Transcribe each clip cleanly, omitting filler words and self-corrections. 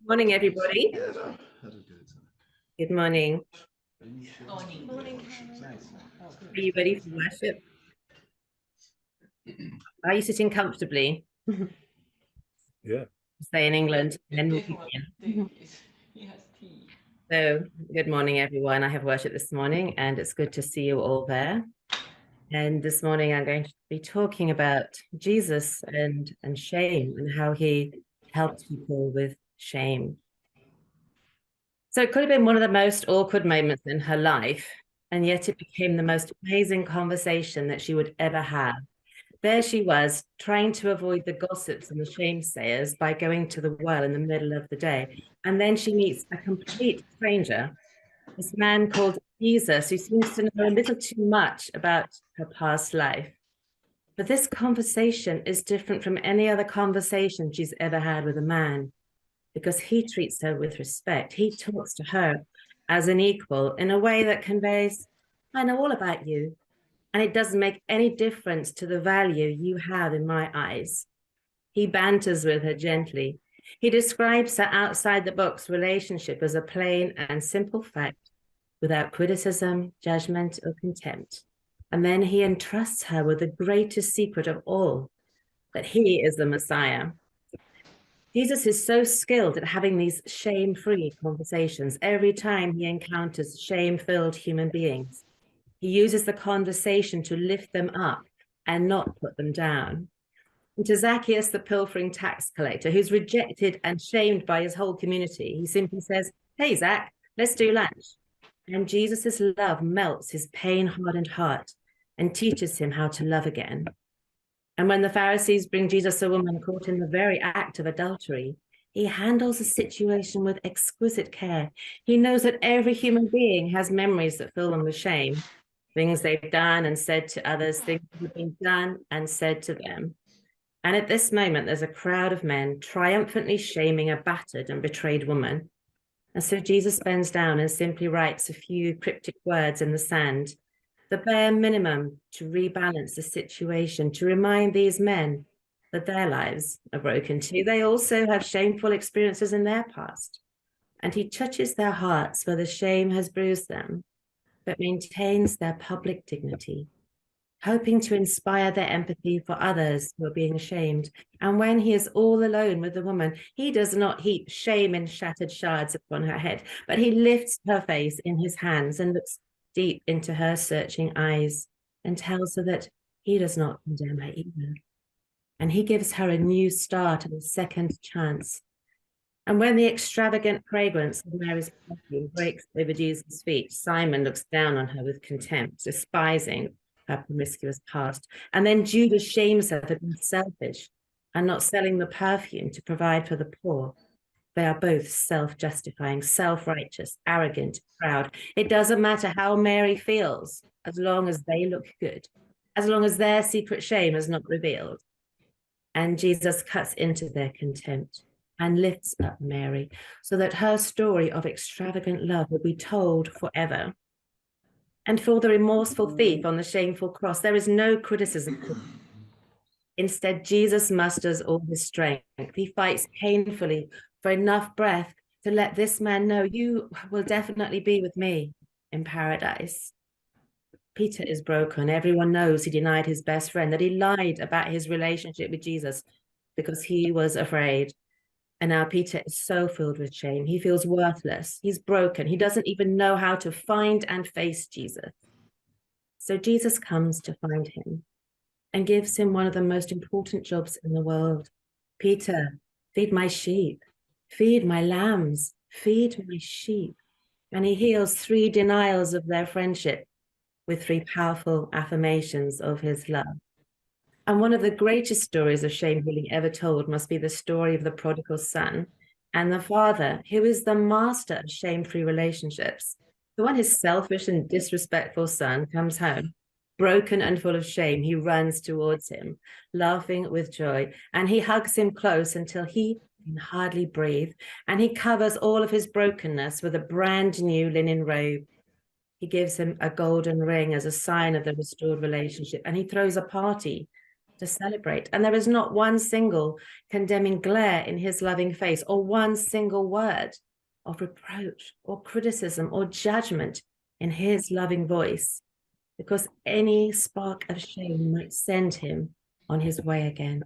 Morning, everybody. Good. Good morning. Morning. Are you ready for worship? Are you sitting comfortably? Yeah. Stay in England, and then we'll begin. Yes, tea. So, good morning, everyone. I have worship this morning, and it's good to see you all there. And this morning, I'm going to be talking about Jesus and shame and how he helps people with shame. So it could have been one of the most awkward moments in her life, and yet it became the most amazing conversation that she would ever have. There she was, trying to avoid the gossips and the shamesayers by going to the well in the middle of the day. And then she meets a complete stranger, this man called Jesus, who seems to know a little too much about her past life. But this conversation is different from any other conversation she's ever had with a man, because he treats her with respect. He talks to her as an equal in a way that conveys, I know all about you, and it doesn't make any difference to the value you have in my eyes. He banters with her gently. He describes her outside the box relationship as a plain and simple fact without criticism, judgment, or contempt. And then he entrusts her with the greatest secret of all, that he is the Messiah. Jesus is so skilled at having these shame-free conversations every time he encounters shame-filled human beings. He uses the conversation to lift them up and not put them down. And to Zacchaeus, the pilfering tax collector, who's rejected and shamed by his whole community, he simply says, hey, Zach, let's do lunch. And Jesus' love melts his pain-hardened heart and teaches him how to love again. And when the Pharisees bring Jesus a woman caught in the very act of adultery, he handles the situation with exquisite care. He knows that every human being has memories that fill them with shame, things they've done and said to others, things that have been done and said to them. And at this moment, there's a crowd of men triumphantly shaming a battered and betrayed woman. And so Jesus bends down and simply writes a few cryptic words in the sand, the bare minimum to rebalance the situation, to remind these men that their lives are broken too. They also have shameful experiences in their past. And he touches their hearts where the shame has bruised them, but maintains their public dignity, hoping to inspire their empathy for others who are being shamed. And when he is all alone with the woman, he does not heap shame in shattered shards upon her head, but he lifts her face in his hands and looks deep into her searching eyes and tells her that he does not condemn her either. And he gives her a new start and a second chance. And when the extravagant fragrance of Mary's perfume breaks over Jesus' feet, Simon looks down on her with contempt, despising her promiscuous past. And then Judas shames her for being selfish and not selling the perfume to provide for the poor. They are both self-justifying, self-righteous, arrogant, proud. It doesn't matter how Mary feels, as long as they look good, as long as their secret shame is not revealed. And Jesus cuts into their contempt and lifts up Mary so that her story of extravagant love will be told forever. And for the remorseful thief on the shameful cross, there is no criticism. Instead, Jesus musters all his strength. He fights painfully for enough breath to let this man know, you will definitely be with me in paradise. Peter is broken. Everyone knows he denied his best friend, that he lied about his relationship with Jesus because he was afraid. And now Peter is so filled with shame. He feels worthless. He's broken. He doesn't even know how to find and face Jesus. So Jesus comes to find him and gives him one of the most important jobs in the world. Peter, feed my sheep, feed my lambs, feed my sheep. And he heals 3 denials of their friendship with 3 powerful affirmations of his love. And one of the greatest stories of shame healing ever told must be the story of the prodigal son and the father, who is the master of shame-free relationships. So when his selfish and disrespectful son comes home, broken and full of shame, he runs towards him, laughing with joy, and he hugs him close until he can hardly breathe, and he covers all of his brokenness with a brand new linen robe. He gives him a golden ring as a sign of the restored relationship, and he throws a party to celebrate. And there is not one single condemning glare in his loving face, or one single word of reproach or criticism or judgment in his loving voice, because any spark of shame might send him on his way again.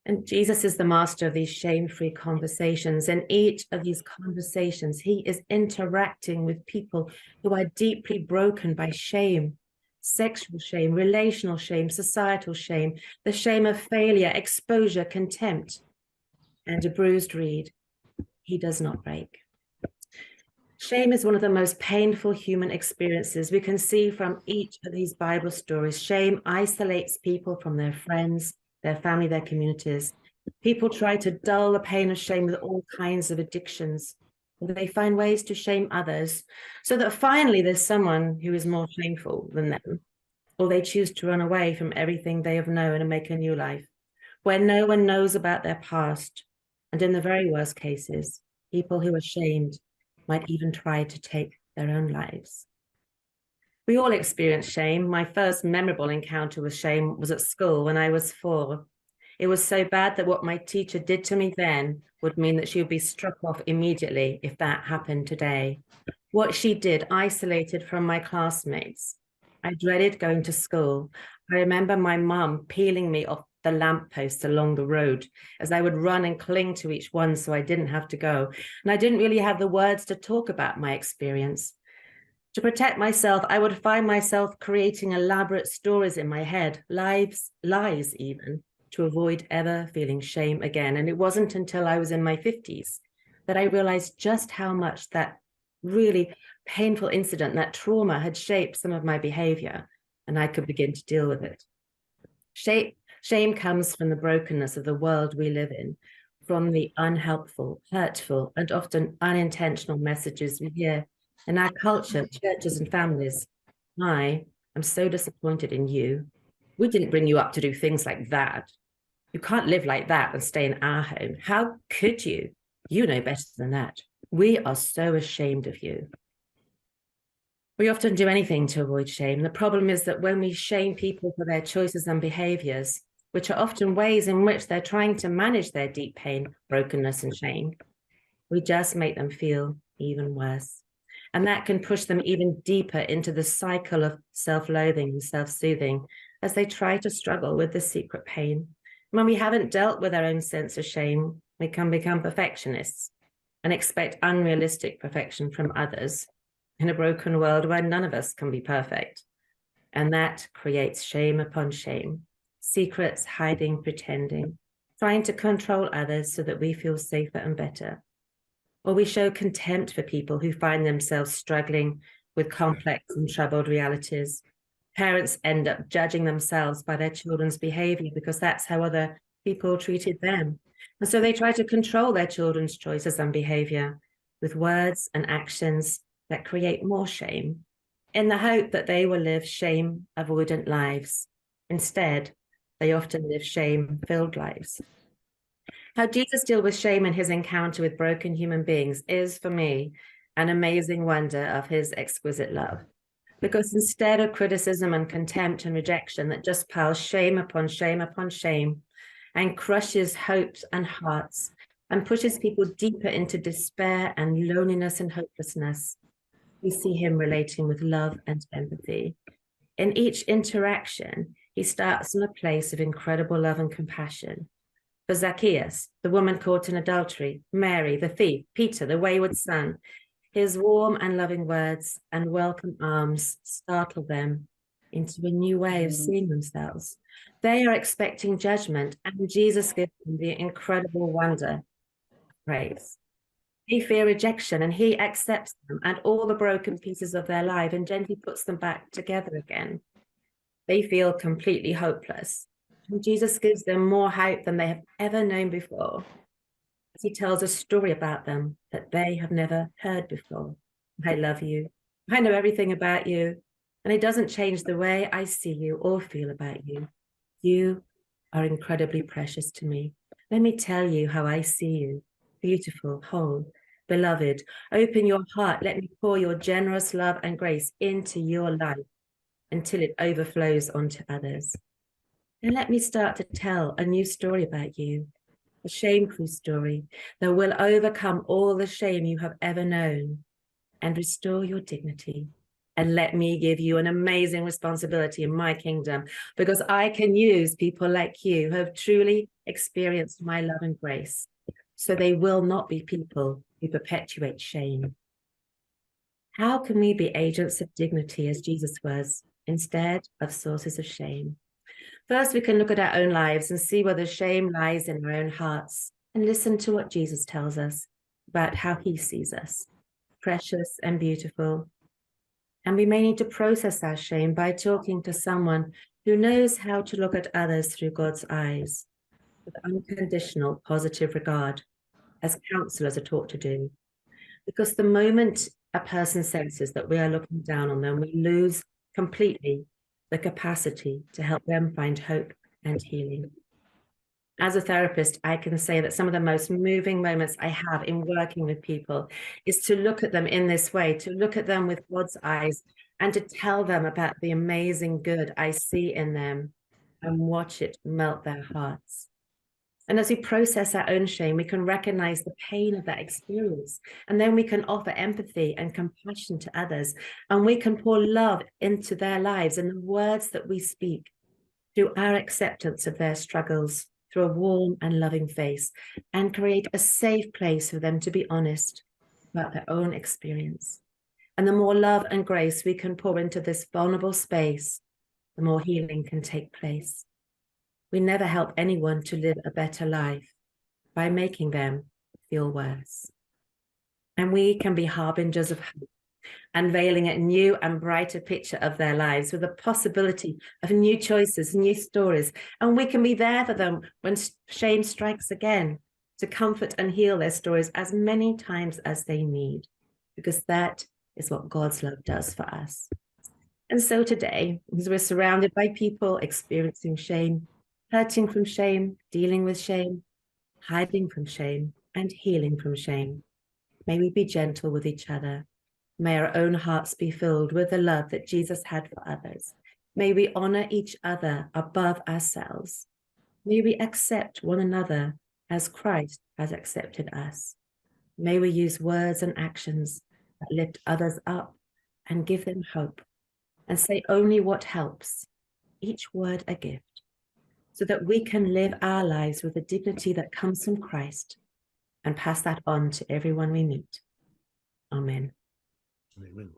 And Jesus is the master of these shame-free conversations. In each of these conversations, he is interacting with people who are deeply broken by shame, sexual shame, relational shame, societal shame, the shame of failure, exposure, contempt, and a bruised reed he does not break. Shame is one of the most painful human experiences. We can see from each of these Bible stories, shame isolates people from their friends, their family, their communities. People try to dull the pain of shame with all kinds of addictions. They find ways to shame others so that finally there's someone who is more shameful than them, or they choose to run away from everything they have known and make a new life where no one knows about their past. And in the very worst cases, people who are shamed might even try to take their own lives. We all experience shame. My first memorable encounter with shame was at school when I was 4. It was so bad that what my teacher did to me then would mean that she would be struck off immediately if that happened today. What she did isolated from my classmates. I dreaded going to school. I remember my mum peeling me off the lampposts along the road as I would run and cling to each one so I didn't have to go. And I didn't really have the words to talk about my experience. To protect myself, I would find myself creating elaborate stories in my head, lies even, to avoid ever feeling shame again. And it wasn't until I was in my 50s that I realized just how much that really painful incident, that trauma, had shaped some of my behavior, and I could begin to deal with it. Shame comes from the brokenness of the world we live in, from the unhelpful, hurtful, and often unintentional messages we hear in our culture, churches, and families. I am so disappointed in you. We didn't bring you up to do things like that. You can't live like that and stay in our home. How could you? You know better than that. We are so ashamed of you. We often do anything to avoid shame. The problem is that when we shame people for their choices and behaviors, which are often ways in which they're trying to manage their deep pain, brokenness, and shame, we just make them feel even worse. And that can push them even deeper into the cycle of self-loathing and self-soothing as they try to struggle with the secret pain. When we haven't dealt with our own sense of shame, we can become perfectionists and expect unrealistic perfection from others in a broken world where none of us can be perfect. And that creates shame upon shame, secrets, hiding, pretending, trying to control others so that we feel safer and better. Or we show contempt for people who find themselves struggling with complex and troubled realities. Parents end up judging themselves by their children's behavior because that's how other people treated them. And so they try to control their children's choices and behavior with words and actions that create more shame, in the hope that they will live shame-avoidant lives. Instead, they often live shame-filled lives. How Jesus dealt with shame in his encounter with broken human beings is, for me, an amazing wonder of his exquisite love. Because instead of criticism and contempt and rejection that just piles shame upon shame upon shame and crushes hopes and hearts and pushes people deeper into despair and loneliness and hopelessness, we see him relating with love and empathy. In each interaction, he starts in a place of incredible love and compassion. For Zacchaeus, the woman caught in adultery, Mary, the thief, Peter, the wayward son, his warm and loving words and welcome arms startle them into a new way of seeing themselves. They are expecting judgment, and Jesus gives them the incredible wonder of praise. They fear rejection, and he accepts them and all the broken pieces of their life and gently puts them back together again. They feel completely hopeless, and Jesus gives them more hope than they have ever known before. He tells a story about them that they have never heard before. I love you. I know everything about you, and it doesn't change the way I see you or feel about you. You are incredibly precious to me. Let me tell you how I see you. Beautiful, whole, beloved. Open your heart. Let me pour your generous love and grace into your life until it overflows onto others. And let me start to tell a new story about you, a shame-free story that will overcome all the shame you have ever known and restore your dignity. And let me give you an amazing responsibility in my kingdom, because I can use people like you who have truly experienced my love and grace, so they will not be people who perpetuate shame. How can we be agents of dignity as Jesus was, instead of sources of shame? First, we can look at our own lives and see where the shame lies in our own hearts and listen to what Jesus tells us about how he sees us, precious and beautiful. And we may need to process our shame by talking to someone who knows how to look at others through God's eyes, with unconditional positive regard, as counselors are taught to do. Because the moment a person senses that we are looking down on them, we lose completely the capacity to help them find hope and healing. As a therapist, I can say that some of the most moving moments I have in working with people is to look at them in this way, to look at them with God's eyes and to tell them about the amazing good I see in them and watch it melt their hearts. And as we process our own shame, we can recognize the pain of that experience. And then we can offer empathy and compassion to others. And we can pour love into their lives and the words that we speak through our acceptance of their struggles, through a warm and loving face, and create a safe place for them to be honest about their own experience. And the more love and grace we can pour into this vulnerable space, the more healing can take place. We never help anyone to live a better life by making them feel worse. And we can be harbingers of hope, unveiling a new and brighter picture of their lives with the possibility of new choices, new stories. And we can be there for them when shame strikes again, to comfort and heal their stories as many times as they need, because that is what God's love does for us. And so today, as we're surrounded by people experiencing shame, hurting from shame, dealing with shame, hiding from shame, and healing from shame, may we be gentle with each other. May our own hearts be filled with the love that Jesus had for others. May we honor each other above ourselves. May we accept one another as Christ has accepted us. May we use words and actions that lift others up and give them hope, and say only what helps, each word a gift, so that we can live our lives with the dignity that comes from Christ and pass that on to everyone we meet. Amen. Amen.